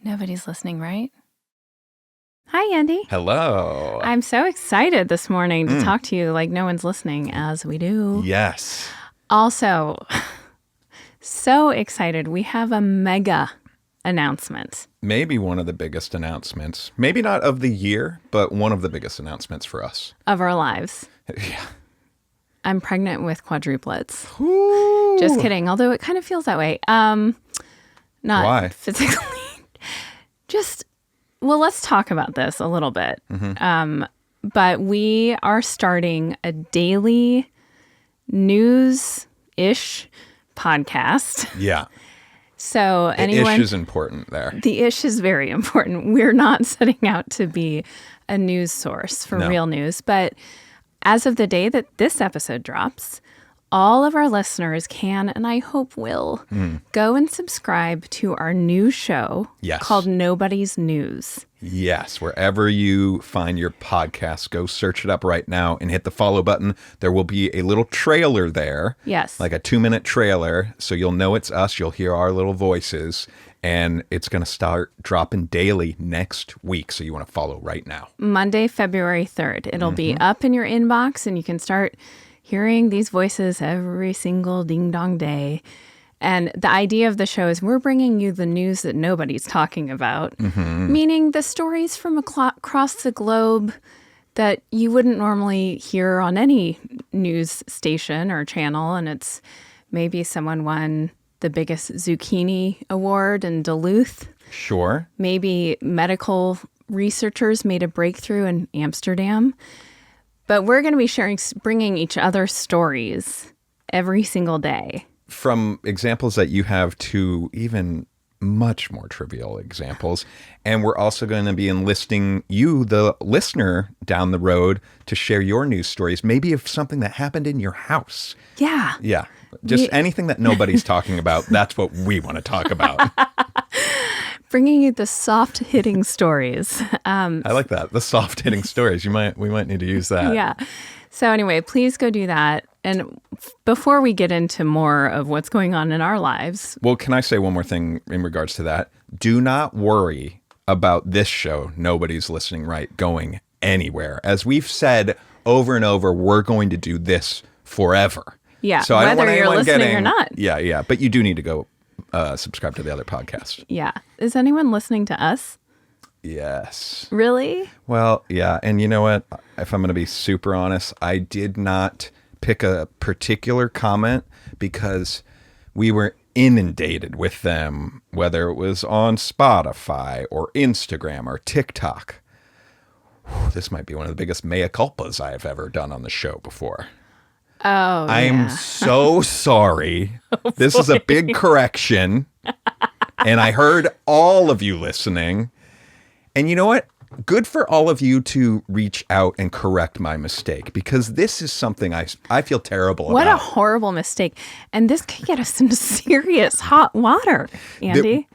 Nobody's listening, right? Hi, Andy. Hello. I'm so excited this morning to talk to you like no one's listening, as we do. Yes. Also, so excited. We have a mega announcement. Maybe one of the biggest announcements. Maybe not of the year, but one of the biggest announcements for us. Of our lives. Yeah. I'm pregnant with quadruplets. Ooh. Just kidding. Although it kind of feels that way. Not Why? physically. Well, let's talk about this a little bit. Mm-hmm. But we are starting a daily news-ish podcast. Yeah. So The ish is important there. The ish is very important. We're not setting out to be a news source for real news. But as of the day that this episode drops, all of our listeners can, and I hope will, go and subscribe to our new show called Nobody's News. Yes, wherever you find your podcast, go search it up right now and hit the follow button. There will be a little trailer there. Yes. Like a 2-minute trailer, so you'll know it's us. You'll hear our little voices, and it's going to start dropping daily next week, so you want to follow right now. Monday, February 3rd. It'll be up in your inbox, and you can start hearing these voices every single ding-dong day. And the idea of the show is we're bringing you the news that nobody's talking about, meaning the stories from across the globe that you wouldn't normally hear on any news station or channel. And it's maybe someone won the biggest zucchini award in Duluth. Sure. Maybe medical researchers made a breakthrough in Amsterdam. But we're going to be bringing each other stories every single day. From examples that you have to even much more trivial examples. And we're also going to be enlisting you, the listener, down the road to share your news stories, maybe of something that happened in your house. Yeah. Yeah. Just anything that nobody's talking about. That's what we want to talk about. Bringing you the soft-hitting stories. I like that. The soft-hitting stories. We might need to use that. Yeah. So anyway, please go do that. And before we get into more of what's going on in our lives. Well, can I say one more thing in regards to that? Do not worry about this show, Nobody's Listening Right, going anywhere. As we've said over and over, we're going to do this forever. Yeah, so whether you're listening or not. Yeah. But you do need to go subscribe to the other podcast. Yeah. Is anyone listening to us? Yes. Really? Well, yeah. And you know what? If I'm going to be super honest, I did not pick a particular comment because we were inundated with them, whether it was on Spotify or Instagram or TikTok. Whew, this might be one of the biggest mea culpas I have ever done on the show before. Oh, I'm so sorry. This is a big correction. And I heard all of you listening. And you know what? Good for all of you to reach out and correct my mistake, because this is something I feel terrible about. What a horrible mistake. And this could get us into serious hot water, Andy.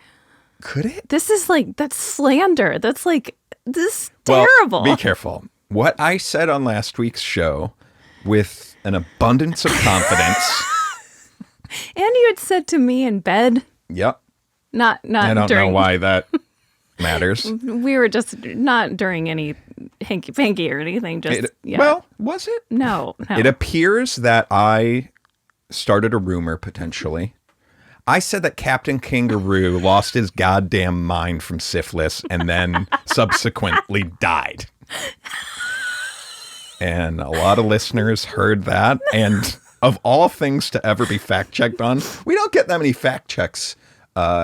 Could it? This is that's slander. This is terrible. Well, be careful. What I said on last week's show with an abundance of confidence. And you had said to me in bed. Yep. Not I don't know why that matters. We were just not during any hanky-panky or anything. Well, was it? No. It appears that I started a rumor, potentially. I said that Captain Kangaroo lost his goddamn mind from syphilis and then subsequently died. And a lot of listeners heard that. And of all things to ever be fact-checked on, we don't get that many fact checks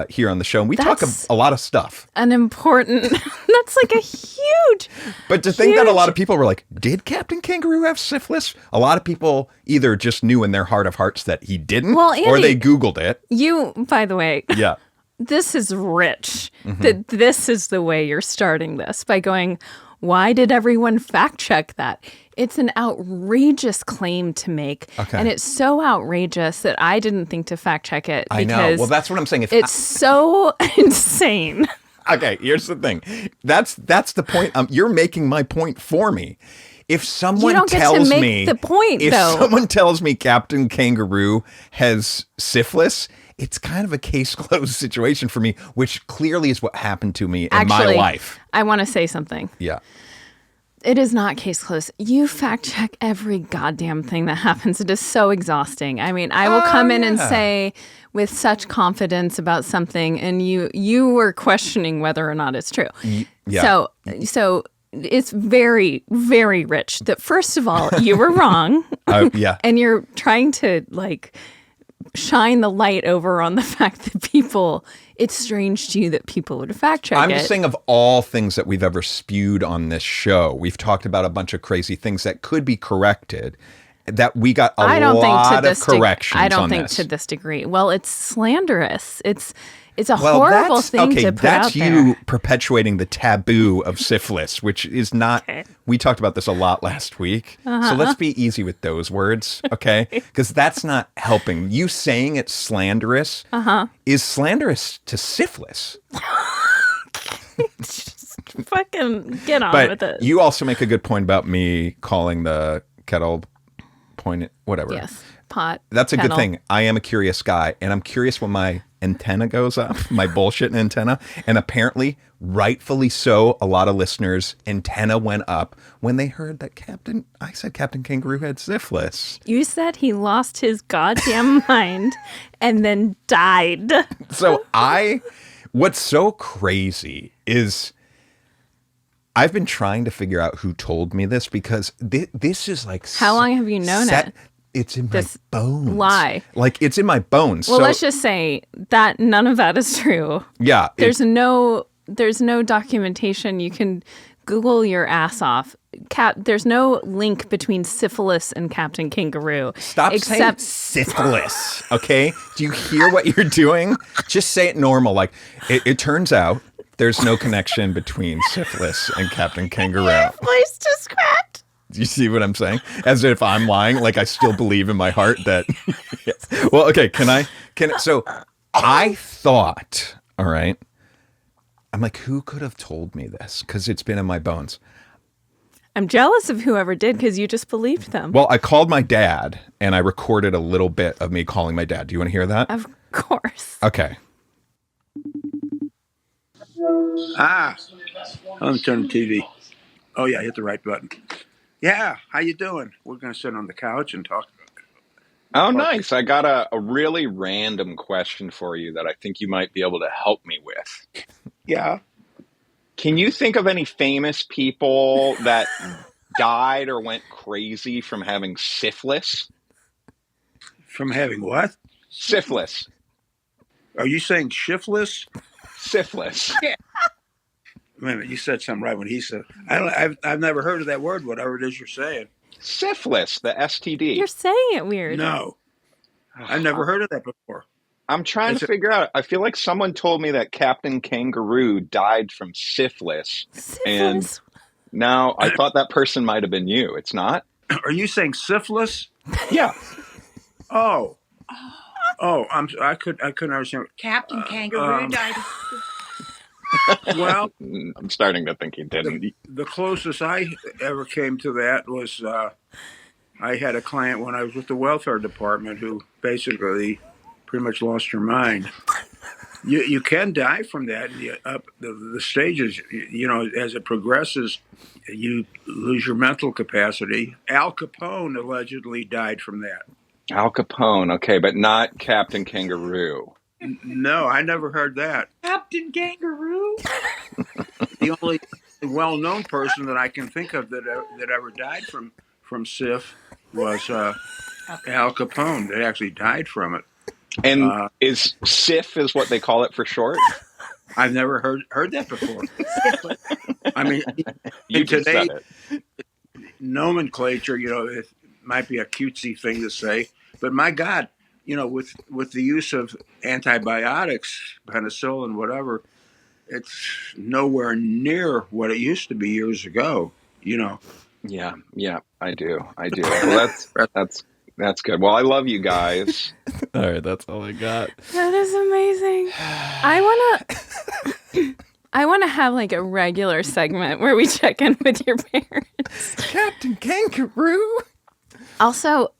here on the show. And we talk a lot of stuff. An important, that's a huge. But to think that a lot of people were like, did Captain Kangaroo have syphilis? A lot of people either just knew in their heart of hearts that he didn't, Andy, or they Googled it. You, by the way. Yeah. This is rich. That this is the way you're starting this, by going, why did everyone fact check that? It's an outrageous claim to make. Okay. And it's so outrageous that I didn't think to fact check it. I know. Well, that's what I'm saying. It's so insane. Okay, here's the thing. That's the point. You're making my point for me. If someone You don't get to tells make me the point, if though. someone tells me Captain Kangaroo has syphilis, it's kind of a case closed situation for me, which clearly is what happened to me in my life. I want to say something. Yeah. It is not case closed. You fact check every goddamn thing that happens. It is so exhausting. I mean, I will come in and say with such confidence about something, and you were questioning whether or not it's true. Yeah. So it's very, very rich that first of all, you were wrong. Yeah. And you're trying to like shine the light over on the fact that people, it's strange to you that people would fact check I'm it. just saying, of all things that we've ever spewed on this show, we've talked about a bunch of crazy things that could be corrected, that we got a lot of corrections on I don't think this. to this degree. Well, it's slanderous. It's a horrible thing to put out there. That's you perpetuating the taboo of syphilis, which is not. Okay. We talked about this a lot last week, so let's be easy with those words, okay? Because that's not helping. You saying it's slanderous is slanderous to syphilis. Just fucking get on with it. You also make a good point about me calling the kettle point, whatever. Yes, pot. That's a kettle. good thing. I am a curious guy, and I'm curious when my antenna goes up, my bullshit antenna. And apparently, rightfully so, a lot of listeners' antenna went up when they heard that I said Captain Kangaroo had syphilis. You said he lost his goddamn mind and then died. So what's so crazy is I've been trying to figure out who told me this, because this is like... How long have you known it? It's in my bones. Lie. Like, it's in my bones. Well, let's just say that none of that is true. Yeah. There's no documentation. You can Google your ass off. There's no link between syphilis and Captain Kangaroo. Stop saying syphilis, okay? Do you hear what you're doing? Just say it normal. Like, it turns out there's no connection between syphilis and Captain Kangaroo. Your voice just cracked. Do you see what I'm saying? As if I'm lying, like I still believe in my heart that... Yes. Well, okay, so I thought, all right, I'm like, who could have told me this? Because it's been in my bones. I'm jealous of whoever did, because you just believed them. Well, I called my dad, and I recorded a little bit of me calling my dad. Do you want to hear that? Of course. Okay. Let me turn the TV. Oh, yeah, hit the right button. Yeah, how you doing? We're going to sit on the couch and talk about it. Oh, nice. I got a really random question for you that I think you might be able to help me with. Yeah. Can you think of any famous people that died or went crazy from having syphilis? From having what? Syphilis. Are you saying shiftless? Syphilis. Yeah. Wait a minute, you said something right when he said. I've never heard of that word, whatever it is you're saying. Syphilis, the STD. You're saying it weird. No. I've never heard of that before. I'm trying to figure out. I feel like someone told me that Captain Kangaroo died from syphilis. And now I thought that person might have been you. It's not? Are you saying syphilis? Yeah. Oh, I couldn't understand. Captain Kangaroo died. Well, I'm starting to think he didn't. The closest I ever came to that was I had a client when I was with the welfare department who basically pretty much lost her mind. You can die from that. The stages, as it progresses, you lose your mental capacity. Al Capone allegedly died from that. Al Capone, okay, but not Captain Kangaroo. No, I never heard that. Captain Kangaroo? The only well-known person that I can think of that ever died from SIF was Al Capone. That actually died from it. And is SIF is what they call it for short? I've never heard that before. I mean, You today, just said it. Nomenclature, it might be a cutesy thing to say, but my God, with the use of antibiotics, penicillin, whatever, it's nowhere near what it used to be years ago. Yeah, I do. Well, that's good. Well, I love you guys. All right, that's all I got. That is amazing. I I want to have like a regular segment where we check in with your parents. Captain Kangaroo. Also,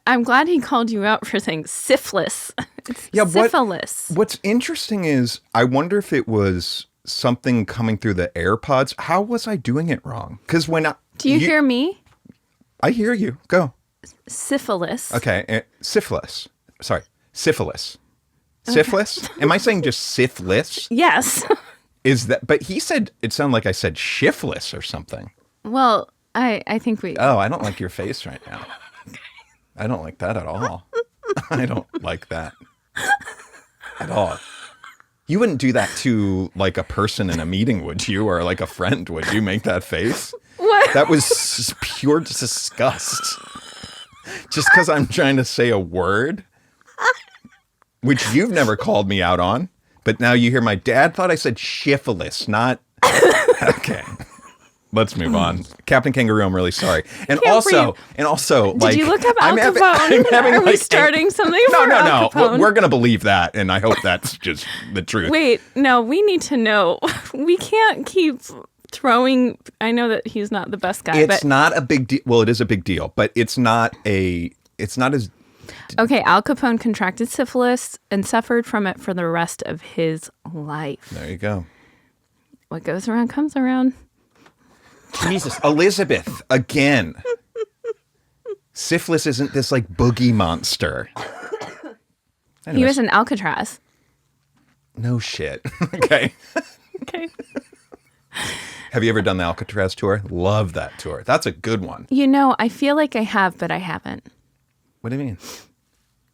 I'm glad he called you out for saying syphilis. It's syphilis. What's interesting is I wonder if it was something coming through the AirPods. How was I doing it wrong? Because do you hear me? I hear you. Go. Syphilis. Okay. Syphilis. Sorry. Syphilis. Syphilis? Am I saying just syphilis? Yes. Is that? But he said it sounded like I said shiftless or something. Well, I think we. Oh, I don't like your face right now. I don't like that at all. I don't like that at all. You wouldn't do that to like a person in a meeting, would you? Or like a friend, would you make that face? What? That was pure disgust. Just because I'm trying to say a word, which you've never called me out on. But now you hear my dad thought I said syphilis, not... Okay. Let's move on. Captain Kangaroo, I'm really sorry. And also, like... Did you look up Al I'm Capone? Are we like, starting something No, for Al no. Capone? We're going to believe that, and I hope that's just the truth. Wait, no, we need to know. We can't keep throwing... I know that he's not the best guy, It's not a big deal. Well, it is a big deal, but it's not as... Okay, Al Capone contracted syphilis and suffered from it for the rest of his life. There you go. What goes around comes around. Jesus, Elizabeth, again. Syphilis isn't this like boogie monster. He Anyways. was in Alcatraz. No shit. Okay. Okay. Have you ever done the Alcatraz tour? Love that tour. That's a good one. You know, I feel like I have, but I haven't. What do you mean?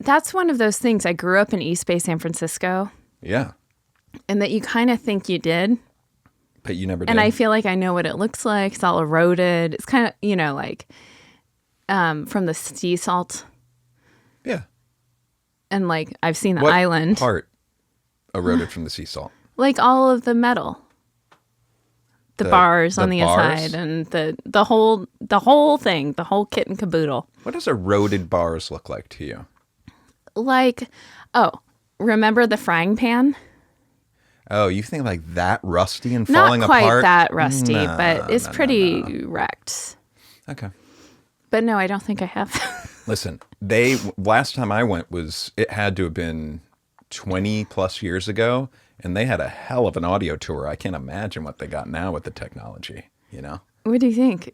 That's one of those things. I grew up in East Bay, San Francisco, Yeah. and that you kind of think you did. But you never did. And I feel like I know what it looks like. It's all eroded. It's kind of, like from the sea salt. Yeah. And like I've seen the What island. part eroded from the sea salt? Like all of the metal. The bars on the bars? inside and the whole thing, the whole kit and caboodle. What does eroded bars look like to you? Like, remember the frying pan? Oh, you think like that rusty and Not falling quite apart? that rusty, No, but it's no, pretty wrecked. Okay. But no, I don't think I have. Listen, last time I went it had to have been 20 plus years ago, and they had a hell of an audio tour. I can't imagine what they got now with the technology, What do you think?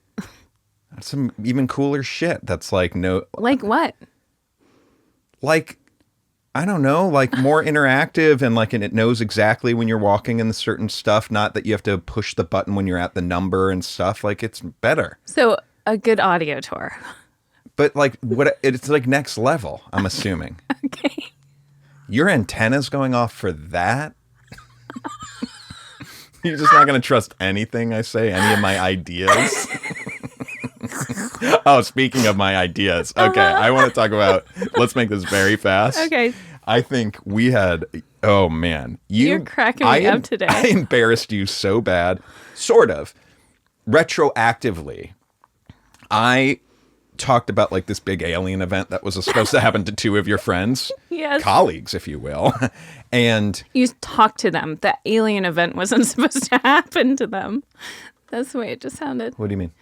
That's some even cooler shit. That's like Like what? like, I don't know, like more interactive and it knows exactly when you're walking in the certain stuff, not that you have to push the button when you're at the number and stuff. Like it's better. So a good audio tour. But it's like next level, I'm assuming. Okay. Your antenna's going off for that? You're just not going to trust anything I say, any of my ideas? Oh, speaking of my ideas. Okay, I want to talk about, let's make this very fast. Okay. I think we had, oh man. You're cracking me up today. I embarrassed you so bad. Sort of. Retroactively. I talked about like this big alien event that was supposed to happen to two of your friends. Yes. Colleagues, if you will. And You talked to them. The alien event wasn't supposed to happen to them. That's the way it just sounded. what do you mean?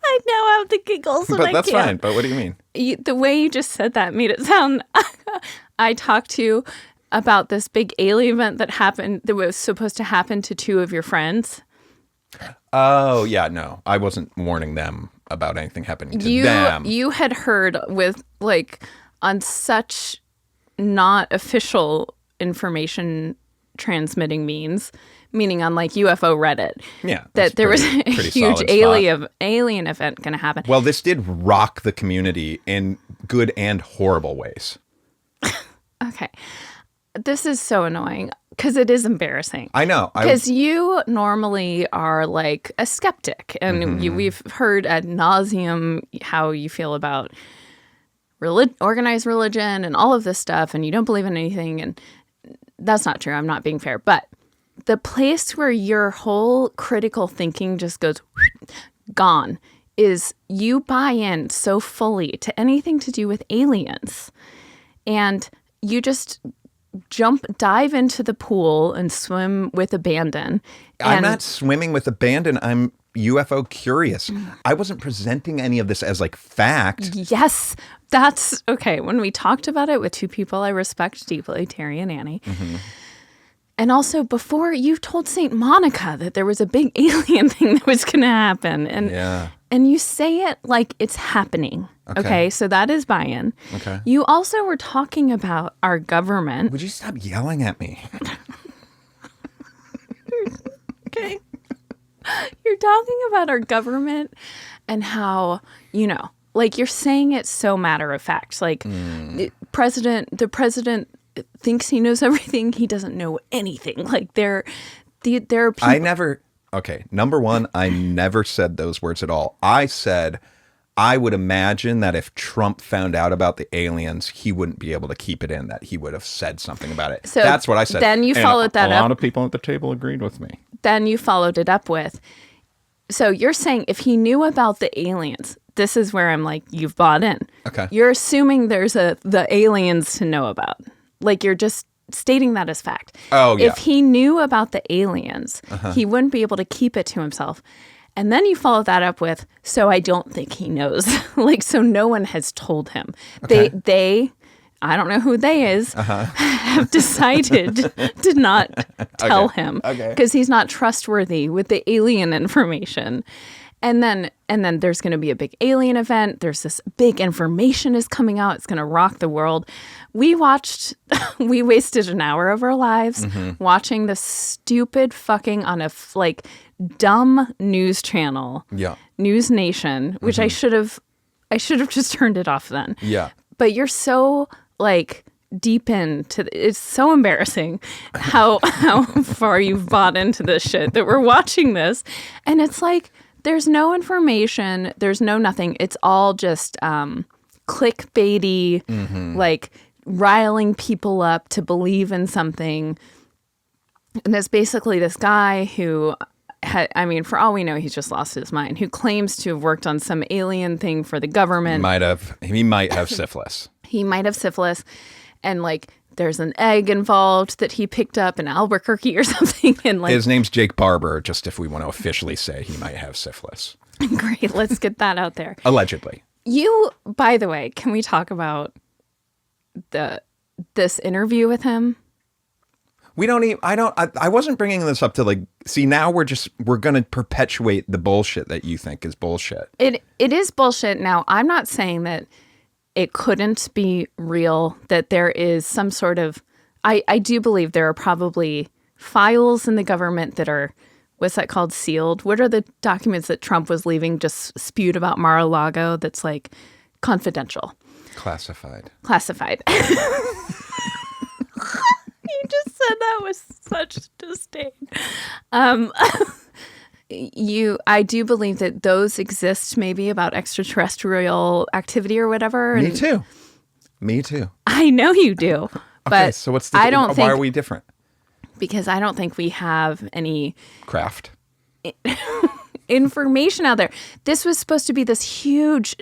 I now have the giggles. But that's fine. But what do you mean? The way you just said that made it sound. I talked to about this big alien event that was supposed to happen to two of your friends. Oh, yeah, no. I wasn't warning them about anything happening to them. You had heard with on such not official information transmitting means, meaning on UFO Reddit. Yeah. That there was a pretty huge solid spot. alien event going to happen. Well, this did rock the community in good and horrible ways. Okay. This is so annoying because it is embarrassing. I know. Because you normally are a skeptic, and we've heard ad nauseum how you feel about organized religion and all of this stuff, and you don't believe in anything, and that's not true. I'm not being fair. But the place where your whole critical thinking just goes gone is you buy in so fully to anything to do with aliens, and you just dive into the pool and swim with abandon. I'm not swimming with abandon. I'm UFO curious. I wasn't presenting any of this as like fact. Yes, that's okay. When we talked about it with two people I respect deeply, Terry and Annie. And also before, you told St. Monica that there was a big alien thing that was going to happen. And you say it like it's happening. Okay. So that is buy-in. Okay. You also were talking about our government. Would you stop yelling at me? Okay. You're talking about our government and how, like you're saying it so matter of fact. Like the president thinks he knows everything. He doesn't know anything. Like there are people. Number one, I never said those words at all. I said, I would imagine that if Trump found out about the aliens, he wouldn't be able to keep it in, that he would have said something about it. So that's what I said. Then you followed that up. A lot of people at the table agreed with me. Then you followed it up with, so you're saying if he knew about the aliens, this is where I'm like, you've bought in. Okay. You're assuming there's the aliens to know about. Like you're just stating that as fact. Oh, yeah. If he knew about the aliens, he wouldn't be able to keep it to himself. And then you follow that up with, so I don't think he knows. Like, so no one has told him. Okay. They I don't know who they is, have decided to not tell him because he's not trustworthy with the alien information. And then there's going to be a big alien event. There's this big information is coming out. It's going to rock the world. We wasted an hour of our lives watching the stupid fucking on a dumb news channel, News Nation, which I should have just turned it off then. Yeah. But you're so deep into it's so embarrassing how far you've bought into this shit that we're watching this, and it's like there's no information, there's no nothing. It's all just clickbaity, riling people up to believe in something. And there's basically this guy who for all we know, he's just lost his mind, who claims to have worked on some alien thing for the government. He might have syphilis. He might have syphilis. And there's an egg involved that he picked up in Albuquerque or something. And his name's Jake Barber, just if we want to officially say he might have syphilis. Great. Let's get that out there. Allegedly. By the way, can we talk about this interview with him? I wasn't bringing this up to see, now we're going to perpetuate the bullshit that you think is bullshit. It is bullshit. Now, I'm not saying that it couldn't be real, that there is some sort of, I do believe there are probably files in the government that are, what's that called, sealed? What are the documents that Trump was leaving just spewed about Mar-a-Lago that's confidential? Classified. You just said that with such disdain. I do believe that those exist, maybe about extraterrestrial activity or whatever. Me too. I know you do. But so what's why are we different? Because I don't think we have any craft information out there. This was supposed to be this huge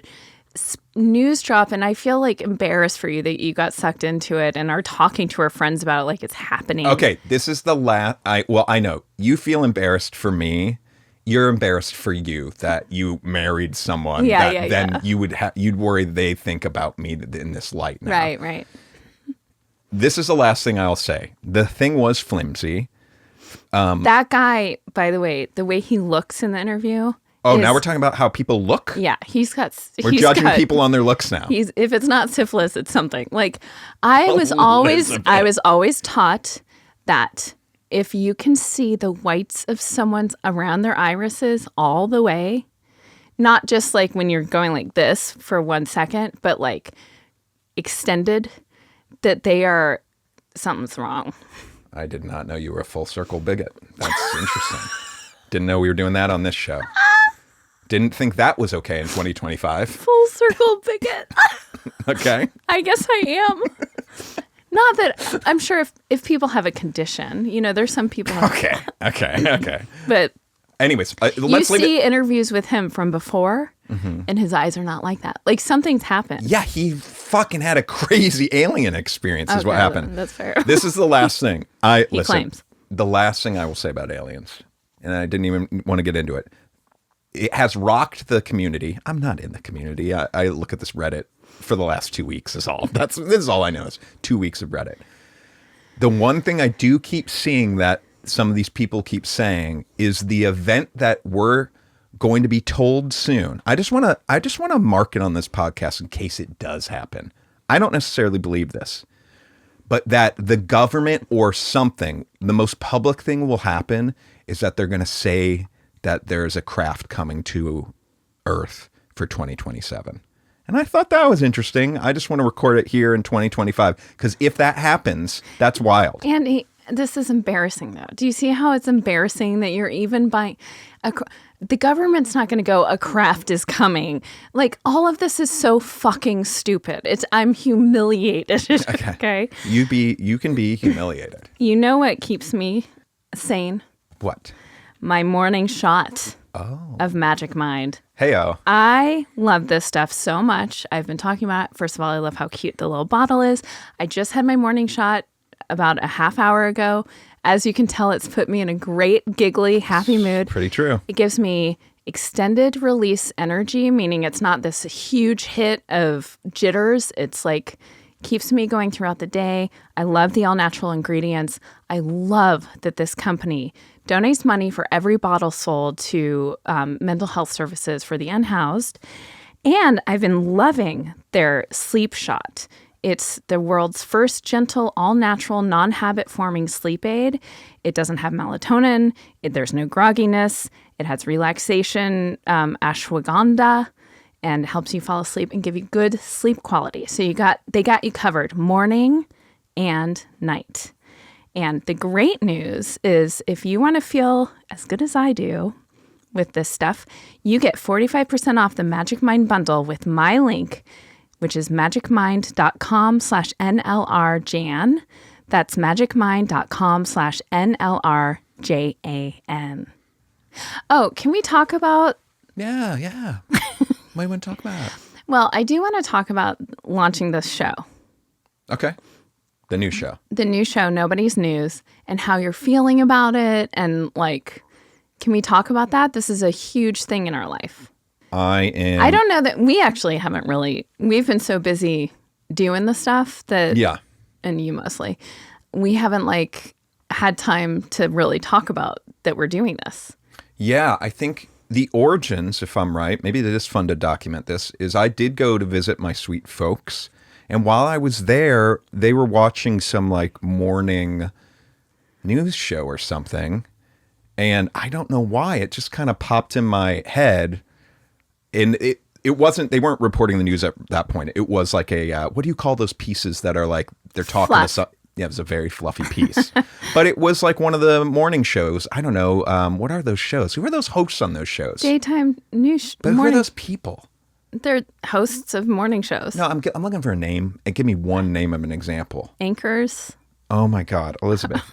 news drop, and I feel embarrassed for you that you got sucked into it and are talking to our friends about it like it's happening. Okay, this is the last. I know you feel embarrassed for me. You're embarrassed for you that you married someone you'd worry they think about me in this light now. Right. This is the last thing I'll say. The thing was flimsy. That guy, by the way he looks in the interview. Oh, now we're talking about how people look? Yeah, we're judging people on their looks now. If it's not syphilis, it's something. I was always taught that if you can see the whites of someone's around their irises all the way, not just when you're going like this for 1 second, but extended, that something's wrong. I did not know you were a full circle bigot. That's interesting. Didn't know we were doing that on this show. Didn't think that was okay in 2025. Full circle bigot. Okay. I guess I am. Not that I'm sure if people have a condition, there's some people. Okay. But Anyways, You let's leave see it. interviews with him from before, and his eyes are not like that. Like something's happened. Yeah, he fucking had a crazy alien experience is what Okay, happened. that's fair. This is the last thing. Listen, claims. the last thing I will say about aliens, and I didn't even want to get into it. It has rocked the community. I'm not in the community. I look at this Reddit for the last 2 weeks is all. This is all I know is 2 weeks of Reddit. The one thing I do keep seeing that some of these people keep saying is the event that we're going to be told soon. I just want to mark it on this podcast in case it does happen. I don't necessarily believe this, but that the government or something, the most public thing will happen is that they're going to say that there's a craft coming to Earth for 2027. And I thought that was interesting. I just want to record it here in 2025 because if that happens, that's wild. And this is embarrassing, though. Do you see how it's embarrassing that you're even buying the government's not going to go, a craft is coming. Like, all of this is so fucking stupid. I'm humiliated. Okay. You can be humiliated. You know what keeps me sane? What? My morning shot of Magic Mind. Heyo. I love this stuff so much. I've been talking about it. First of all, I love how cute the little bottle is. I just had my morning shot about a half hour ago. As you can tell, it's put me in a great, giggly, happy mood. Pretty true. It gives me extended release energy, meaning it's not this huge hit of jitters. It's like keeps me going throughout the day. I love the all-natural ingredients. I love that this company donates money for every bottle sold to mental health services for the unhoused. And I've been loving their sleep shot. It's the world's first gentle, all-natural, non-habit-forming sleep aid. It doesn't have melatonin. There's no grogginess. It has relaxation, ashwagandha, and helps you fall asleep and give you good sleep quality. So they got you covered morning and night. And the great news is if you want to feel as good as I do with this stuff, you get 45% off the Magic Mind bundle with my link, which is magicmind.com/NLRJAN. That's magicmind.com/NLRJAN. Oh, can we talk about... Yeah. What do you want to talk about? Well, I do want to talk about launching this show. Okay. The new show. The new show, Nobody's News, and how you're feeling about it. And can we talk about that? This is a huge thing in our life. I don't know that we actually haven't really, we've been so busy doing the stuff that, yeah, and you mostly, we haven't had time to really talk about that we're doing this. Yeah, I think the origins, if I'm right, maybe it is fun to document this, is I did go to visit my sweet folks. And while I was there, they were watching some morning news show or something. And I don't know why, it just kind of popped in my head. And it wasn't, they weren't reporting the news at that point. It was like what do you call those pieces that are they're talking to some, yeah, it was a very fluffy piece. But it was like one of the morning shows. I don't know. What are those shows? Who are those hosts on those shows? Daytime news. But who are those people? They're hosts of morning shows. No, I'm looking for a name. And give me one name of an example. Anchors. Oh my God, Elizabeth.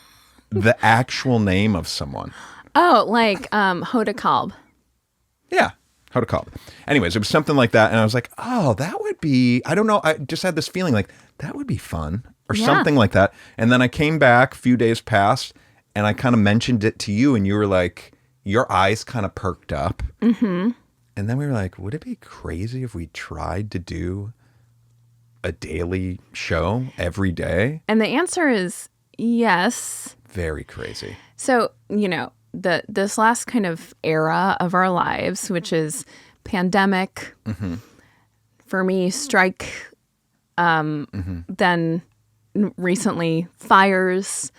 The actual name of someone. Oh, Hoda Kalb. Yeah. How to call it. Anyways, it was something like that. And I was like, oh, that would be, I don't know. I just had this feeling that would be fun or something like that. And then I came back, a few days passed, and I kind of mentioned it to you. And you were like, your eyes kind of perked up. Mm-hmm. And then we were like, would it be crazy if we tried to do a daily show every day? And the answer is yes. Very crazy. So, this last kind of era of our lives, which is pandemic, for me, strike, then recently fires.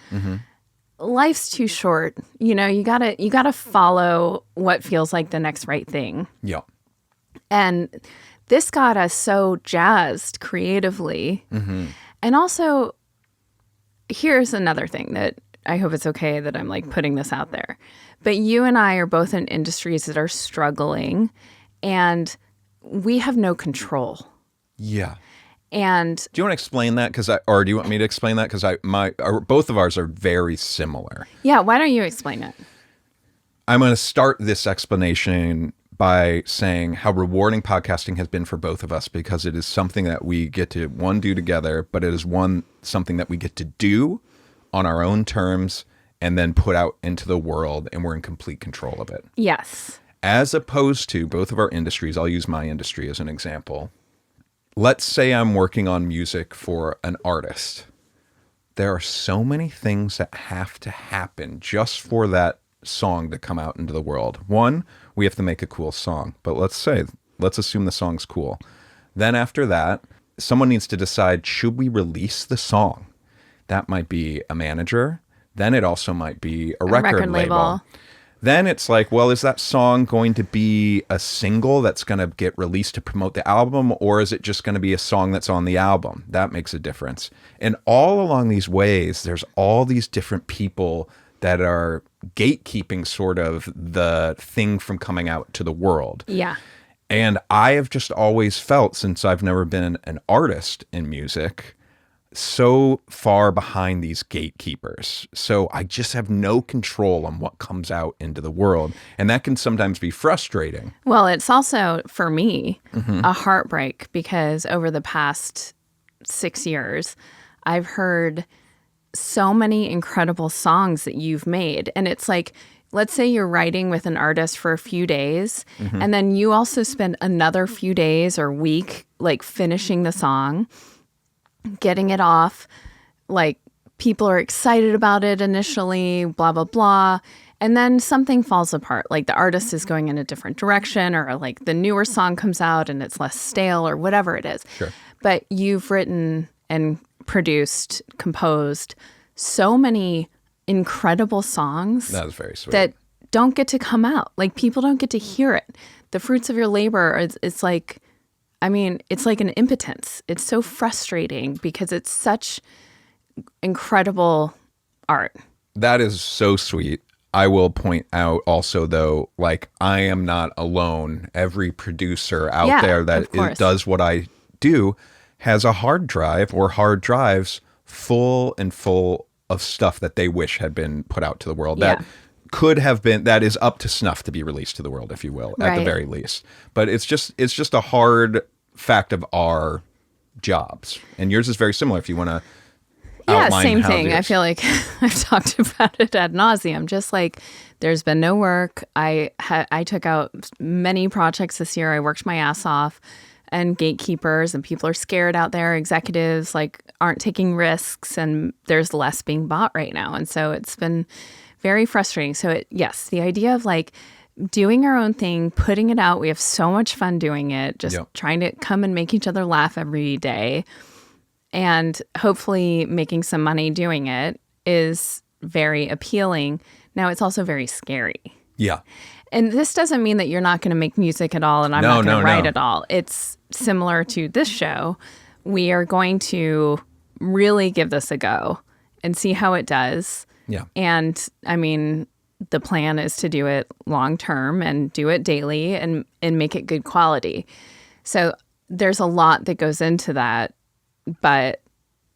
Life's too short. You gotta follow what feels like the next right thing. Yeah. And this got us so jazzed creatively. And also, here's another thing that I hope it's okay that I'm putting this out there. But you and I are both in industries that are struggling and we have no control. Yeah. And do you want to explain that? Or do you want me to explain that? Because both of ours are very similar. Yeah. Why don't you explain it? I'm going to start this explanation by saying how rewarding podcasting has been for both of us, because it is something that we get to, one, do together, but it is something that we get to do on our own terms and then put out into the world, and we're in complete control of it. Yes. As opposed to both of our industries, I'll use my industry as an example. Let's say I'm working on music for an artist. There are so many things that have to happen just for that song to come out into the world. One, we have to make a cool song, but let's assume the song's cool. Then after that, someone needs to decide, should we release the song? That might be a manager. Then it also might be a record label. Then it's like, well, is that song going to be a single that's going to get released to promote the album, or is it just going to be a song that's on the album? That makes a difference. And all along these ways, there's all these different people that are gatekeeping sort of the thing from coming out to the world. Yeah. And I have just always felt, since I've never been an artist in music, so far behind these gatekeepers. So I just have no control on what comes out into the world. And that can sometimes be frustrating. Well, it's also, for me, a heartbreak, because over the past 6 years, I've heard so many incredible songs that you've made. And it's like, let's say you're writing with an artist for a few days, and then you also spend another few days or week like finishing the song, getting it off, like people are excited about it initially, blah, blah, blah. And then something falls apart. Like the artist is going in a different direction, or like the newer song comes out and it's less stale, or whatever it is. Sure. But you've written and produced, composed so many incredible songs That was very sweet. that don't get to come out. Like people don't get to hear it. The fruits of your labor, it's like, I mean, it's like an impotence. It's so frustrating because it's such incredible art. That is so sweet. I will point out also, though, like, I am not alone. Every producer out there that does what I do has a hard drive or hard drives full of stuff that they wish had been put out to the world. That could have been, that is up to snuff to be released to the world, if you will, at the very least. But it's just a hard fact of our jobs. And yours is very similar if you want to outline same how thing. yours. I feel like I've talked about it ad nauseum. Just like there's been no work. I took out many projects this year. I worked my ass off, and gatekeepers and people are scared out there. Executives like aren't taking risks, and there's less being bought right now. And so it's been very frustrating. So yes, the idea of like doing our own thing, putting it out. We have so much fun doing it, just trying to come and make each other laugh every day, and hopefully making some money doing it is very appealing. Now it's also very scary. Yeah. And this doesn't mean that you're not going to make music at all and I'm not going to write at all. It's similar to this show. We are going to really give this a go and see how it does. Yeah. And I mean, the plan is to do it long term and do it daily and make it good quality. So there's a lot that goes into that, but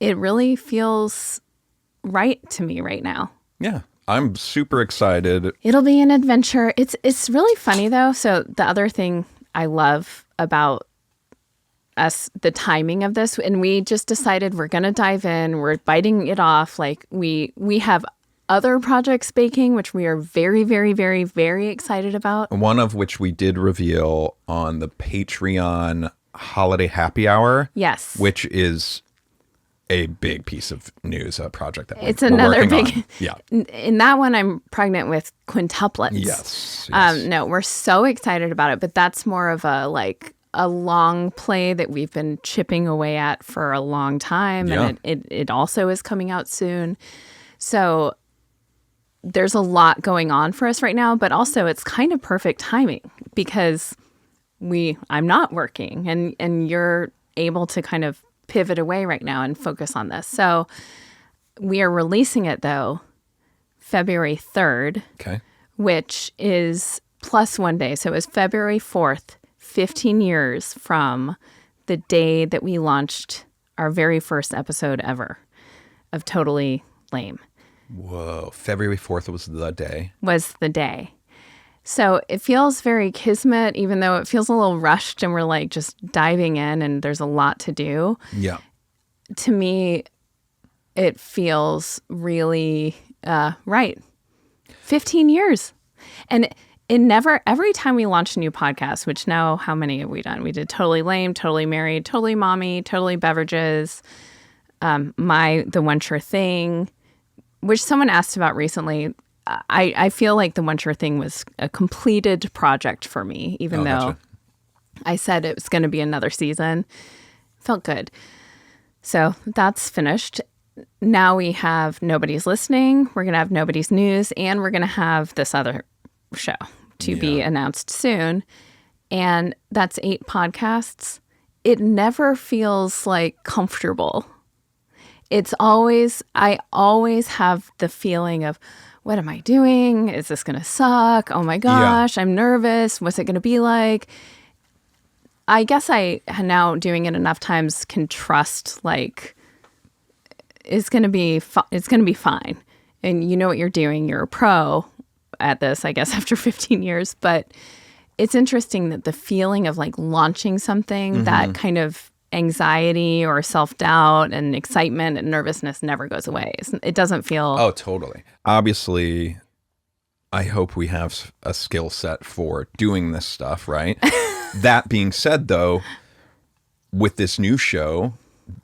it really feels right to me right now. Yeah. I'm super excited. It'll be an adventure. It's really funny though. So the other thing I love about us, the timing of this, and we just decided we're going to dive in, we're biting it off. Like we have other projects baking, which we are very, very, very, very excited about. One of which we did reveal on the Patreon Holiday Happy Hour. Yes. Which is a big piece of news, a project that it's we're another working big. on. Yeah. In that one, I'm pregnant with quintuplets. Yes. No, we're so excited about it, but that's more of a long play that we've been chipping away at for a long time, and it also is coming out soon. So there's a lot going on for us right now, but also it's kind of perfect timing because I'm not working, and you're able to kind of pivot away right now and focus on this. So we are releasing it though February 3rd, which is plus 1 day. So it was February 4th, 15 years from the day that we launched our very first episode ever of Totally Lame. Whoa. February 4th was the day. Was the day. So it feels very kismet, even though it feels a little rushed and we're like just diving in and there's a lot to do. Yeah. To me, it feels really right. 15 years. And it never, every time we launch a new podcast, which now how many have we done? We did Totally Lame, Totally Married, Totally Mommy, Totally Beverages, The One Sure Thing, which someone asked about recently. I feel like The One Sure Thing was a completed project for me, even though gotcha. I said it was going to be another season. Felt good. So that's finished. Now we have Nobody's Listening. We're going to have Nobody's News. And we're going to have this other show to be announced soon. And that's 8 podcasts. It never feels like comfortable. It's always, I always have the feeling of, what am I doing? Is this going to suck? Oh my gosh, I'm nervous. What's it going to be like? I guess I now doing it enough times can trust like it's going to be it's going to be fine. And you know what you're doing. You're a pro at this, I guess, after 15 years. But it's interesting that the feeling of like launching something, that kind of anxiety or self-doubt and excitement and nervousness never goes away. It doesn't feel... Oh, totally. Obviously, I hope we have a skill set for doing this stuff, right? That being said, though, with this new show,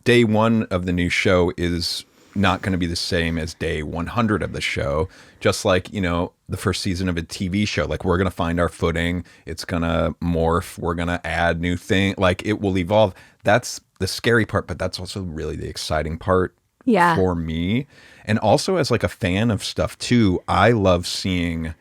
day 1 of the new show is not going to be the same as day 100 of the show. Just like, you know, the first season of a TV show, like we're going to find our footing. It's going to morph. We're going to add new things. Like it will evolve. That's the scary part, but that's also really the exciting part for me. And also as like a fan of stuff too, I love seeing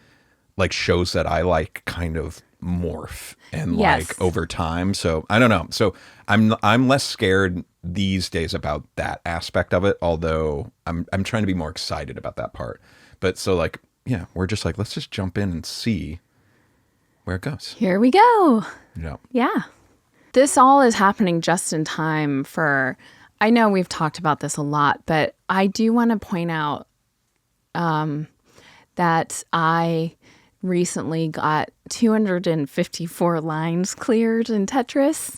like shows that I like kind of morph and like over time. So I don't know. So I'm less scared these days about that aspect of it, although I'm trying to be more excited about that part. But so like, yeah, we're just like, let's just jump in and see where it goes. Here we go. Yeah. Yeah. This all is happening just in time for, I know we've talked about this a lot, but I do want to point out that I recently got 254 lines cleared in Tetris.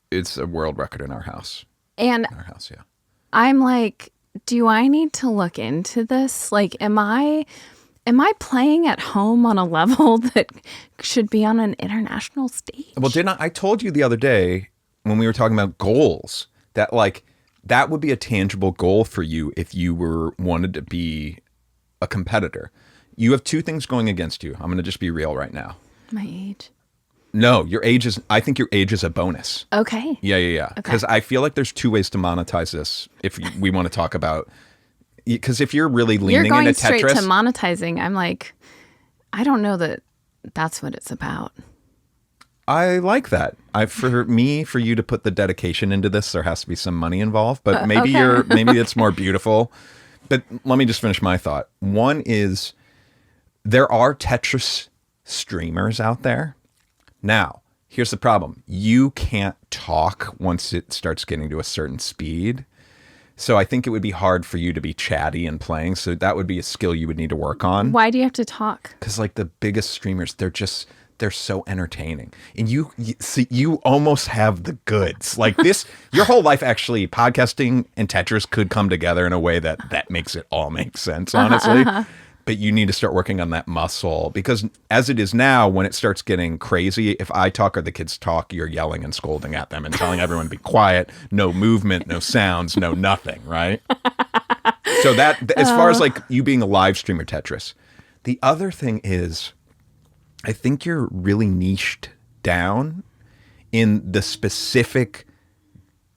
It's a world record in our house. And in our house, yeah. I'm like, do I need to look into this? Like, am I playing at home on a level that should be on an international stage? Well, I told you the other day when we were talking about goals that like that would be a tangible goal for you if you wanted to be a competitor. You have 2 things going against you. I'm going to just be real right now. My age. No, I think your age is a bonus. Okay. Yeah. Because I feel like there's 2 ways to monetize this if we want to talk about, because if you're really leaning into Tetris. You're going straight to monetizing. I'm like, I don't know that that's what it's about. I like that. For you to put the dedication into this, there has to be some money involved, but maybe maybe it's more beautiful. But let me just finish my thought. One is there are Tetris streamers out there. Now, here's the problem. You can't talk once it starts getting to a certain speed. So I think it would be hard for you to be chatty and playing. So that would be a skill you would need to work on. Why do you have to talk? Because like the biggest streamers, they're so entertaining. And you see, you almost have the goods. Like this, your whole life actually, podcasting and Tetris could come together in a way that makes it all make sense, honestly. But you need to start working on that muscle, because as it is now, when it starts getting crazy, if I talk or the kids talk, you're yelling and scolding at them and telling everyone to be quiet, no movement, no sounds, no nothing, right? So that, as far as like you being a live streamer Tetris, the other thing is, I think you're really niched down in the specific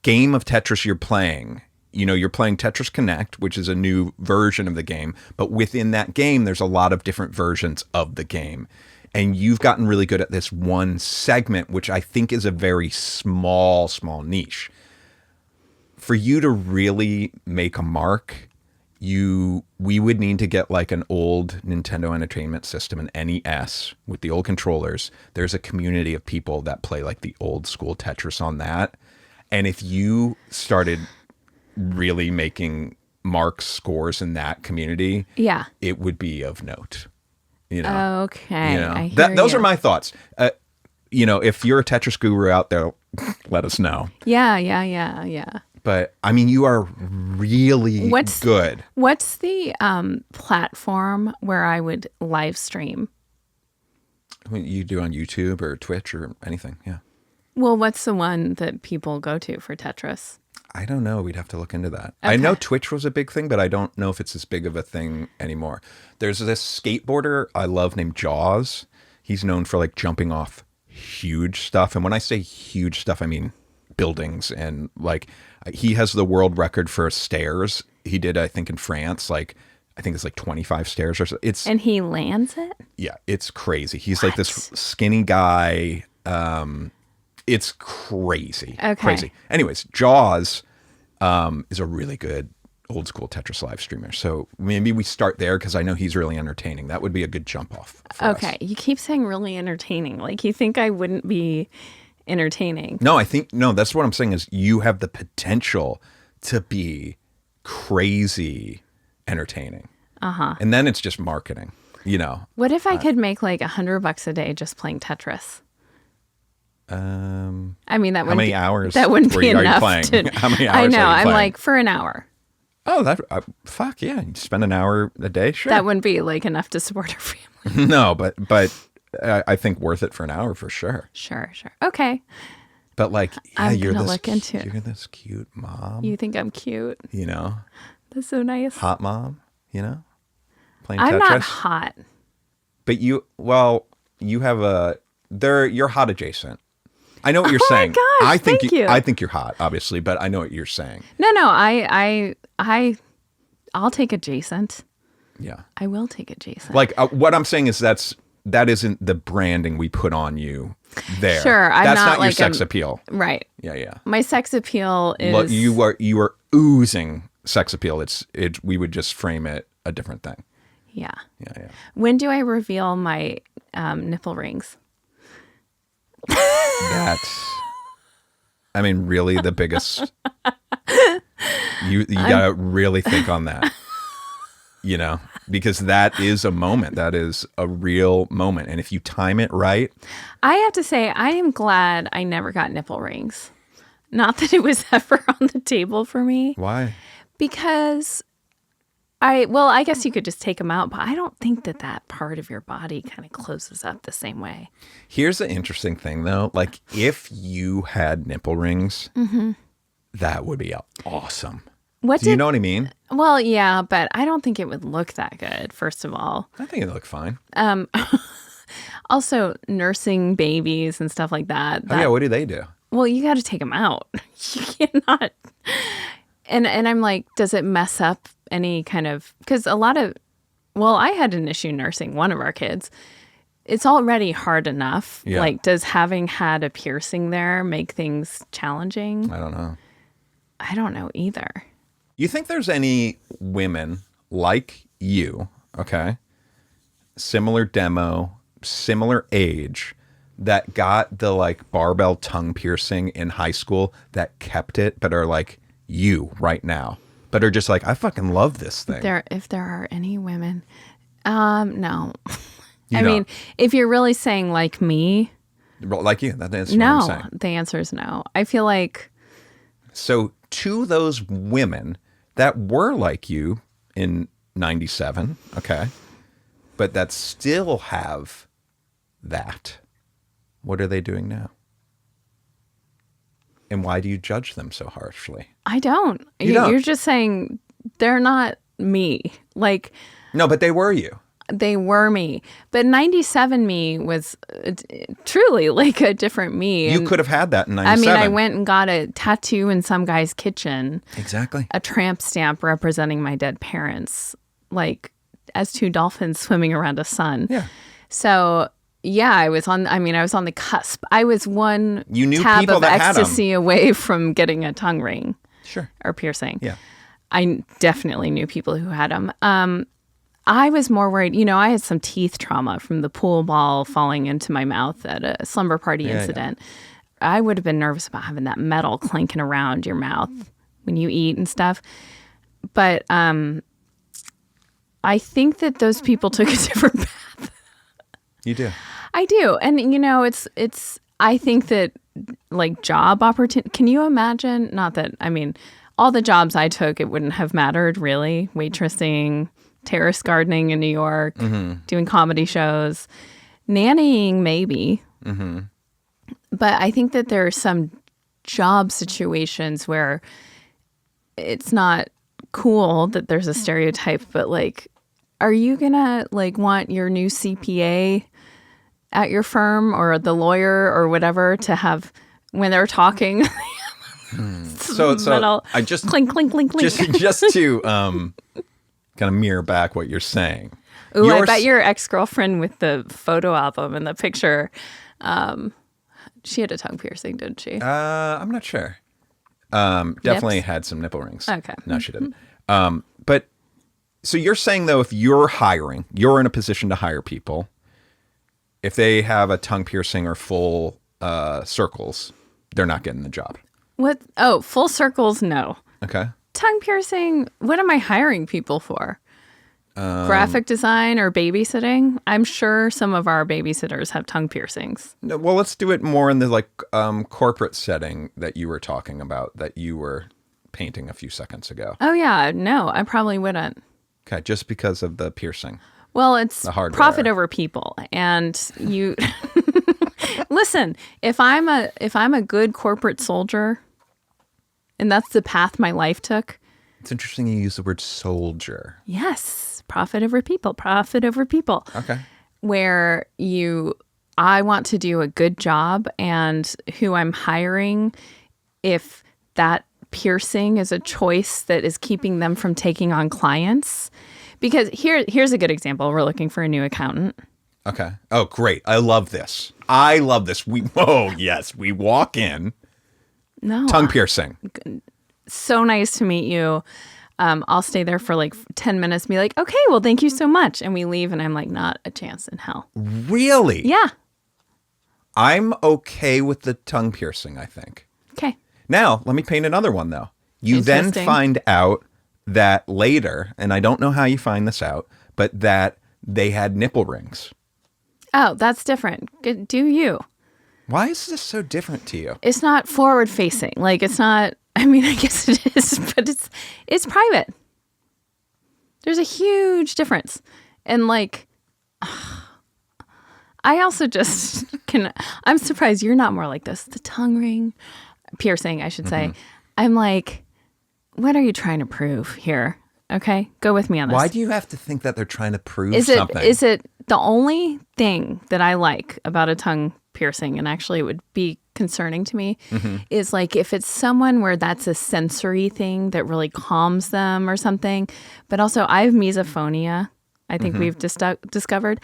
game of Tetris you're playing. You know, you're playing Tetris Connect, which is a new version of the game. But within that game, there's a lot of different versions of the game. And you've gotten really good at this one segment, which I think is a very small niche. For you to really make a mark, we would need to get like an old Nintendo Entertainment System, an NES, with the old controllers. There's a community of people that play like the old school Tetris on that. And if you started really making marks, scores in that community, it would be of note. Okay. You know? I hear Those you. are my thoughts. If you're a Tetris guru out there, let us know. Yeah. But I mean, you are really good. What's the platform where I would live stream? You do on YouTube or Twitch or anything. Yeah. Well, what's the one that people go to for Tetris? I don't know. We'd have to look into that. Okay. I know Twitch was a big thing, but I don't know if it's as big of a thing anymore. There's this skateboarder I love named Jaws. He's known for like jumping off huge stuff. And when I say huge stuff, I mean buildings. And like he has the world record for stairs. He did, I think, in France, like I think it's like 25 stairs or so. And he lands it? Yeah, it's crazy. He's like this skinny guy. It's crazy. Okay. Crazy. Anyways, Jaws is a really good old school Tetris live streamer. So maybe we start there because I know he's really entertaining. That would be a good jump off for us. Okay. You keep saying really entertaining. Like you think I wouldn't be entertaining. No, that's what I'm saying is you have the potential to be crazy entertaining. Uh-huh. And then it's just marketing, you know. What if I could make like $100 a day just playing Tetris? I mean, how many hours? That wouldn't be enough. How many hours? I know. Are you I'm playing? like for an hour. Oh, fuck yeah! You spend an hour a day, sure. That wouldn't be like enough to support our family. No, but I think worth it for an hour for sure. Sure. Okay. But like, yeah, I'm gonna look into it. You're this cute mom. You think I'm cute? You know, That's so nice. hot mom. You know, playing I'm Tetris. not hot. But you have you're hot adjacent. I know what you're saying. Oh my gosh, thank you. I think you're hot, obviously, but I know what you're saying. No, I'll take adjacent. Yeah. I will take adjacent. Like what I'm saying is that isn't the branding we put on you there. Sure, that's not like your sex appeal. Right. Yeah. My sex appeal is You are oozing sex appeal. We would just frame it a different thing. Yeah. Yeah. When do I reveal my nipple rings? That's, I mean, really the biggest. You gotta really think on that, you know, because that is a moment. That is a real moment, and if you time it right, I have to say, I am glad I never got nipple rings. Not that it was ever on the table for me. why? Because I guess you could just take them out, but I don't think that part of your body kind of closes up the same way. Here's the interesting thing, though. Like, if you had nipple rings, that would be awesome. Do you know what I mean? Well, yeah, but I don't think it would look that good, first of all. I think it looked fine. Also, nursing babies and stuff like that. Oh, yeah, what do they do? Well, you got to take them out. You cannot. And I'm like, does it mess up any kind of, because I had an issue nursing one of our kids. It's already hard enough. Yeah. Like, does having had a piercing there make things challenging? I don't know. I don't know either. You think there's any women like you, okay, similar demo, similar age, that got the like barbell tongue piercing in high school that kept it, but are like you right now, but are just like, I fucking love this thing? If there are any women, no. You I know. mean, if you're really saying like me, Like you, that's what I'm no, saying. the answer is no. I feel like, So to those women that were like you in 97, okay, but that still have that, what are they doing now? And why do you judge them so harshly? I don't. You don't. You're just saying they're not me. Like, No, but they were you. they were me. But 97 me was truly like a different me. You And, could have had that in I 97. mean, I went and got a tattoo in some guy's kitchen, Exactly. a tramp stamp representing my dead parents, like as two dolphins swimming around a sun. Yeah. So, yeah, I was on the cusp. I was one You knew tab people of that had 'em. ecstasy away from getting a tongue ring Sure. or piercing. Yeah. I definitely knew people who had them. I was more worried. You know, I had some teeth trauma from the pool ball falling into my mouth at a slumber party incident. I would have been nervous about having that metal clanking around your mouth when you eat and stuff. But I think that those people took a different path. You do. I do. And, I think that like job opportunity, can you imagine? Not that, all the jobs I took, it wouldn't have mattered really. Waitressing, terrace gardening in New York, doing comedy shows, nannying maybe. But I think that there are some job situations where it's not cool that there's a stereotype, but like, are you gonna like want your new CPA at your firm or the lawyer or whatever to have when they're talking? So I just clink clink clink clink. just to kind of mirror back what you're saying. Ooh, I bet your ex-girlfriend with the photo album and the picture, she had a tongue piercing, didn't she? I'm not sure. Definitely had some nipple rings. Okay. No, she didn't. But so you're saying though, if you're hiring, you're in a position to hire people. If they have a tongue piercing or full circles, they're not getting the job. What? Oh, full circles? No. Okay. Tongue piercing? What am I hiring people for? Graphic design or babysitting? I'm sure some of our babysitters have tongue piercings. No, well, let's do it more in the like corporate setting that you were talking about, that you were painting a few seconds ago. Oh yeah, no, I probably wouldn't. Okay, just because of the piercing. Well, it's the hardware. Profit over people, and you listen. If I'm a good corporate soldier, and that's the path my life took. It's interesting you use the word soldier. Yes, profit over people. Profit over people. Okay. Where I want to do a good job, and who I'm hiring, if that piercing is a choice that is keeping them from taking on clients. Because here's a good example. We're looking for a new accountant. Okay. Oh, great. I love this. We walk in. No. Tongue piercing. So nice to meet you. I'll stay there for like 10 minutes and be like, okay, well, thank you so much. And we leave and I'm like, not a chance in hell. Really? Yeah. I'm okay with the tongue piercing, I think. Okay. Now, let me paint another one, though. You then find out that later, and I don't know how you find this out, but that they had nipple rings. Oh, that's different. Do you? Why is this so different to you? It's not forward facing. Like, it's not, I guess it is, but it's private. There's a huge difference. And like, I also just I'm surprised you're not more like this. The tongue ring, piercing, I should say. I'm like, what are you trying to prove here? Okay, go with me on this. Why do you have to think that they're trying to prove something? Is it the only thing that I like about a tongue piercing, and actually it would be concerning to me, is like if it's someone where that's a sensory thing that really calms them or something. But also I have misophonia, I think we've discovered.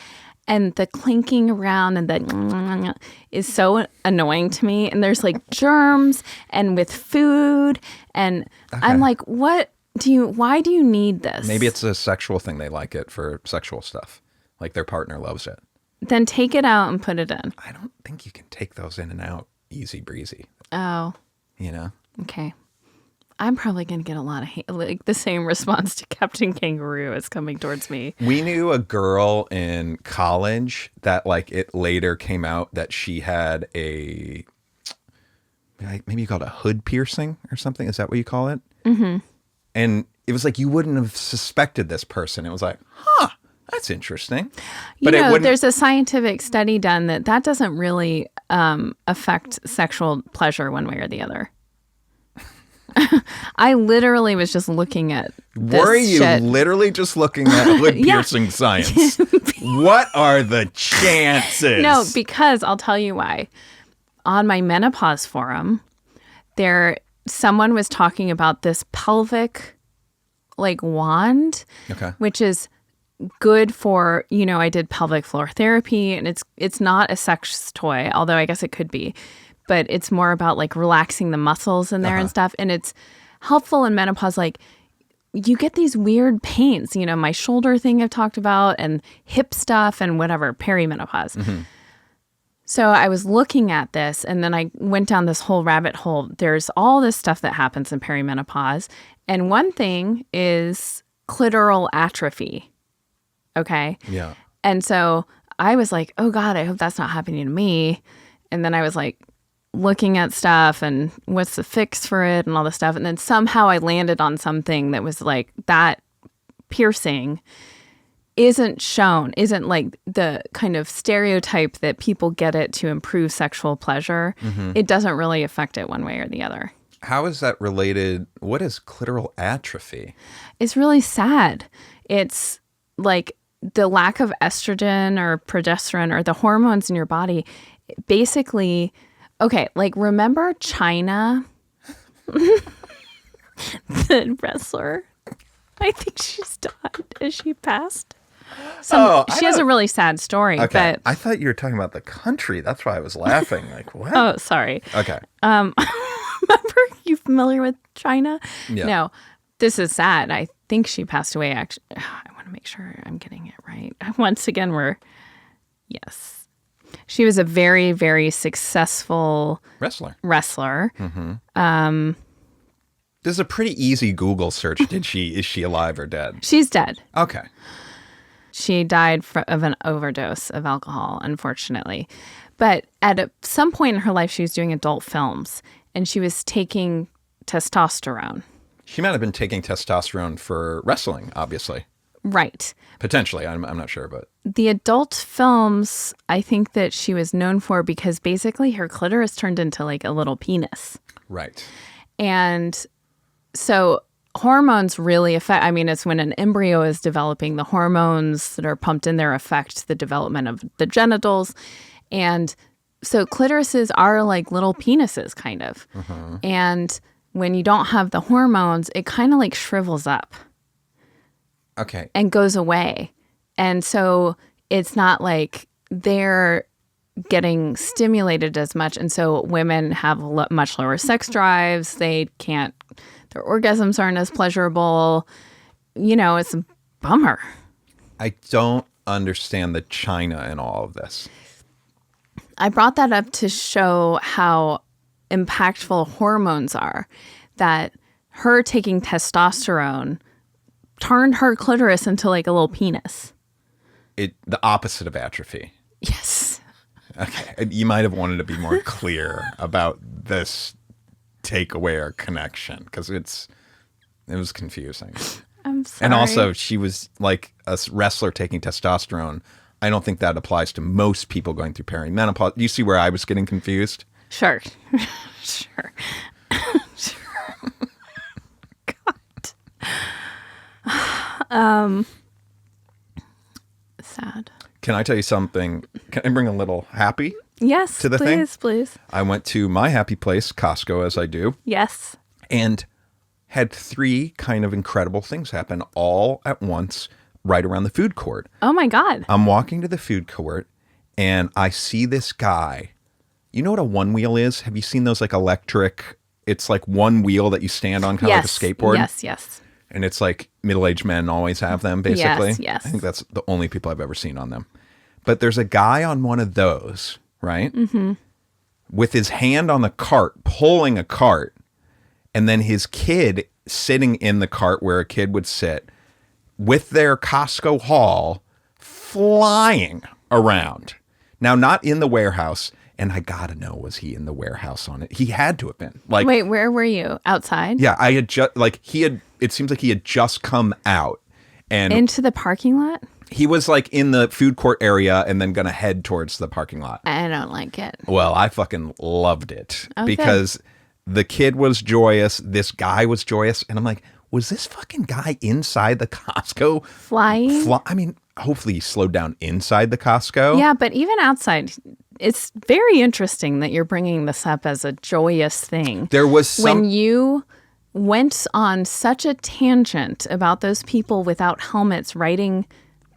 And the clinking around and the is so annoying to me. And there's like germs and with food. And I'm like, why do you need this? Maybe it's a sexual thing. They like it for sexual stuff. Like their partner loves it. Then take it out and put it in. I don't think you can take those in and out easy breezy. Oh. You know? Okay. I'm probably going to get a lot of like the same response to Captain Kangaroo is coming towards me. We knew a girl in college that like it later came out that she had maybe you call it a hood piercing or something. Is that what you call it? Mm-hmm. And it was like you wouldn't have suspected this person. It was like, huh, that's interesting. But there's a scientific study done that doesn't really affect sexual pleasure one way or the other. I literally was just looking at this Were you shit. literally just looking at hood piercing science? What are the chances? No, because I'll tell you why. On my menopause forum, someone was talking about this pelvic like wand, which is good for, I did pelvic floor therapy, and it's not a sex toy, although I guess it could be. But it's more about like relaxing the muscles in there and stuff. And it's helpful in menopause. Like you get these weird pains, my shoulder thing I've talked about and hip stuff and whatever, perimenopause. Mm-hmm. So I was looking at this and then I went down this whole rabbit hole. There's all this stuff that happens in perimenopause. And one thing is clitoral atrophy. Okay. Yeah. And so I was like, oh God, I hope that's not happening to me. And then I was like looking at stuff and what's the fix for it and all this stuff. And then somehow I landed on something that was like that piercing isn't like the kind of stereotype that people get it to improve sexual pleasure. It doesn't really affect it one way or the other. How is that related? What is clitoral atrophy? It's really sad. It's like the lack of estrogen or progesterone or the hormones in your body. Basically, okay, like remember China? The wrestler? I think she's died. Is she passed? She has a really sad story. Okay. But I thought you were talking about the country. That's why I was laughing. Like, what? oh, sorry. Okay. Remember, you familiar with China? Yeah. No, this is sad. I think she passed away. Actually, I want to make sure I'm getting it right. Once again, yes. She was a very, very successful wrestler. This is a pretty easy Google search. Is she alive or dead? She's dead. Okay. She died of an overdose of alcohol, unfortunately. But at some point in her life, she was doing adult films, and she was taking testosterone. She might have been taking testosterone for wrestling, obviously. Right. Potentially. I'm not sure, but... The adult films, I think that she was known for because basically her clitoris turned into like a little penis. Right. And so hormones really affect, I mean, it's when an embryo is developing, the hormones that are pumped in there affect the development of the genitals. And so clitorises are like little penises, kind of. And when you don't have the hormones, it kind of like shrivels up. Okay. And goes away. And so it's not like they're getting stimulated as much. And so women have much lower sex drives. Their orgasms aren't as pleasurable. You know, it's a bummer. I don't understand the China in all of this. I brought that up to show how impactful hormones are. That her taking testosterone turned her clitoris into like a little penis. The opposite of atrophy. Yes. Okay. You might have wanted to be more clear about this takeaway or connection because it was confusing. I'm sorry. And also, she was like a wrestler taking testosterone. I don't think that applies to most people going through perimenopause. Do you see where I was getting confused? Sure. Sure. Sure. God. Sad. Can I tell you something? Can I bring a little happy? Yes, to the thing? Please. I went to my happy place, Costco, as I do. Yes. And had 3 kind of incredible things happen all at once right around the food court. Oh, my God. I'm walking to the food court, and I see this guy. You know what a one wheel is? Have you seen those like electric? It's like one wheel that you stand on, kind of like a skateboard. Yes. And it's like middle-aged men always have them, basically. Yes. I think that's the only people I've ever seen on them. But there's a guy on one of those, right? Mm-hmm. With his hand on the cart, pulling a cart, and then his kid sitting in the cart where a kid would sit with their Costco haul flying around. Now, not in the warehouse. And I gotta know, was he in the warehouse on it? He had to have been. Like, wait, where were you? Outside? Yeah, I had just it seems like he had just come out and into the parking lot. He was like in the food court area and then gonna head towards the parking lot. I don't like it. Well, I fucking loved it Okay. because the kid was joyous, this guy was joyous, and I'm like, was this fucking guy inside the Costco flying? I mean, hopefully he slowed down inside the Costco. Yeah, but even outside. It's very interesting that you're bringing this up as a joyous thing. There was when you went on such a tangent about those people without helmets riding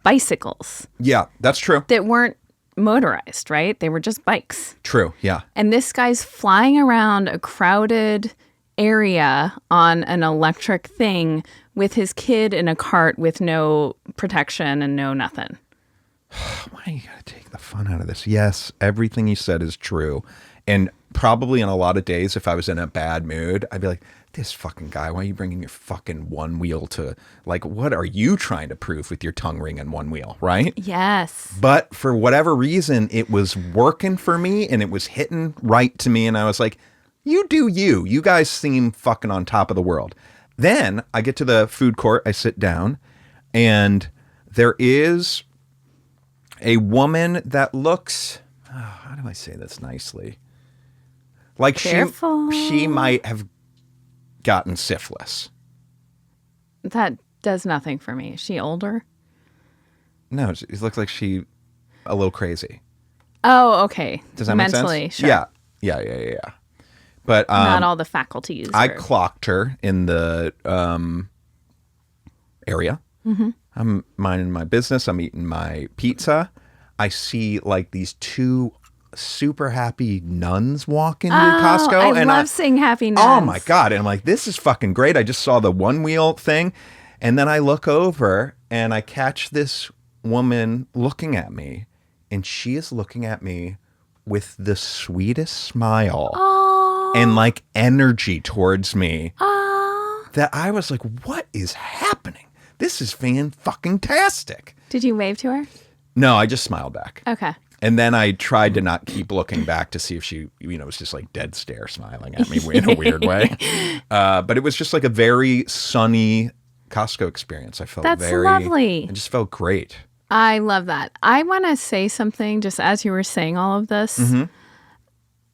bicycles. Yeah, that's true. That weren't motorized, right? They were just bikes. True, yeah. And this guy's flying around a crowded area on an electric thing with his kid in a cart with no protection and no nothing. why you gotta take the fun out of this? Yes, everything you said is true. And probably on a lot of days, if I was in a bad mood, I'd be like, this fucking guy, why are you bringing your fucking one wheel to, like, what are you trying to prove with your tongue ring and one wheel, right? Yes. But for whatever reason, it was working for me and it was hitting right to me. And I was like, you do you. You guys seem fucking on top of the world. Then I get to the food court, I sit down, and there is a woman that looks, how do I say this nicely? Like Careful. she might have gotten syphilis. That does nothing for me. Is she older? No, it looks like she a little crazy. Oh, okay. Does that Mentally, make sense? sure. Yeah. But not all the faculties. I clocked her in the area. Mm-hmm. I'm minding my business. I'm eating my pizza. I see like these two super happy nuns walk into Costco. I love seeing happy nuns. Oh my God. And I'm like, this is fucking great. I just saw the one wheel thing. And then I look over and I catch this woman looking at me. And she is looking at me with the sweetest smile and like energy towards me that I was like, what is happening? This is fan-fucking-tastic. Did you wave to her? No, I just smiled back. Okay. And then I tried to not keep looking back to see if she, was just like dead stare smiling at me in a weird way. But it was just like a very sunny Costco experience. I felt That's lovely. I just felt great. I love that. I want to say something just as you were saying all of this. Mm-hmm.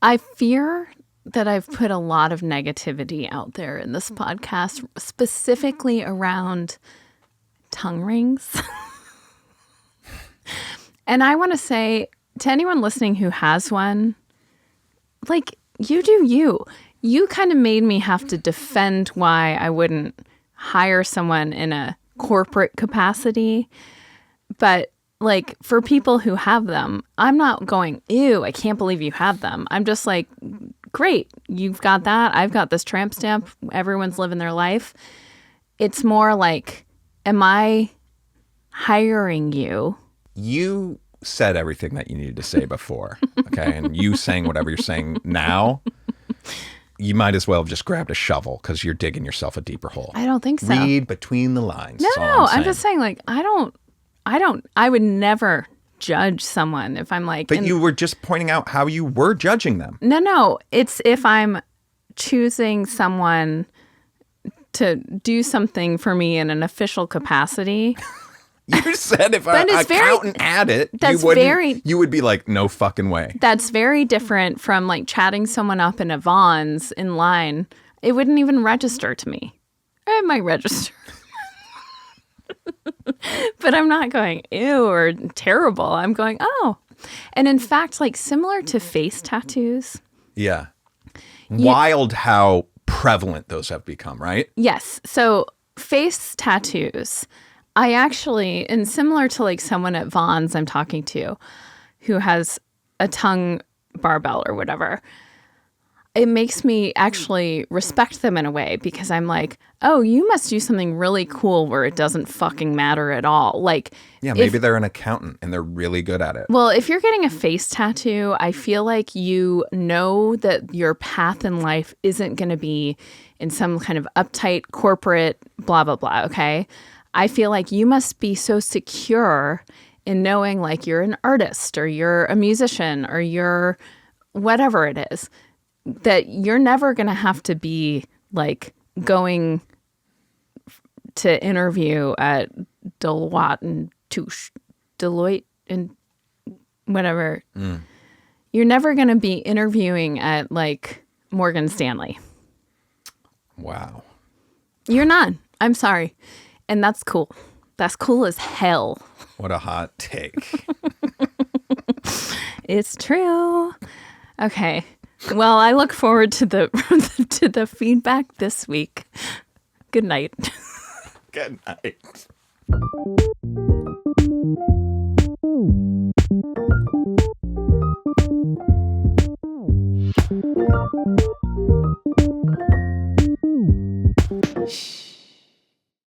I fear that I've put a lot of negativity out there in this podcast, specifically around tongue rings. And I want to say to anyone listening who has one, like, you do you. You kind of made me have to defend why I wouldn't hire someone in a corporate capacity. But like for people who have them, I'm not going, ew, I can't believe you have them. I'm just like, great, you've got that. I've got this tramp stamp. Everyone's living their life. It's more like, am I hiring you? You said everything that you needed to say before, okay? And you saying whatever you're saying now, you might as well have just grabbed a shovel because you're digging yourself a deeper hole. I don't think so. Read between the lines. No, I'm just saying, like, I would never judge someone if I'm like. But you were just pointing out how you were judging them. No. It's if I'm choosing someone to do something for me in an official capacity. You said if an accountant had it, you would be like, no fucking way. That's very different from like chatting someone up in a Vons in line. It wouldn't even register to me. It might register. But I'm not going, ew, or terrible. I'm going, oh. And in fact, like similar to face tattoos. Yeah. Wild how prevalent those have become, right? Yes. So face tattoos, I actually, and similar to like someone at Vons I'm talking to who has a tongue barbell or whatever, it makes me actually respect them in a way because I'm like, oh, you must do something really cool where it doesn't fucking matter at all. Like, yeah, maybe they're an accountant and they're really good at it. Well, if you're getting a face tattoo, I feel like you know that your path in life isn't going to be in some kind of uptight corporate blah, blah, blah. Okay. I feel like you must be so secure in knowing like you're an artist or you're a musician or you're whatever it is, that you're never going to have to be like going to interview at Deloitte and whatever. Mm. You're never going to be interviewing at like Morgan Stanley. Wow. You're not. I'm sorry. And that's cool. That's cool as hell. What a hot take. It's true. Okay. Well, I look forward to the feedback this week. Good night. Good night.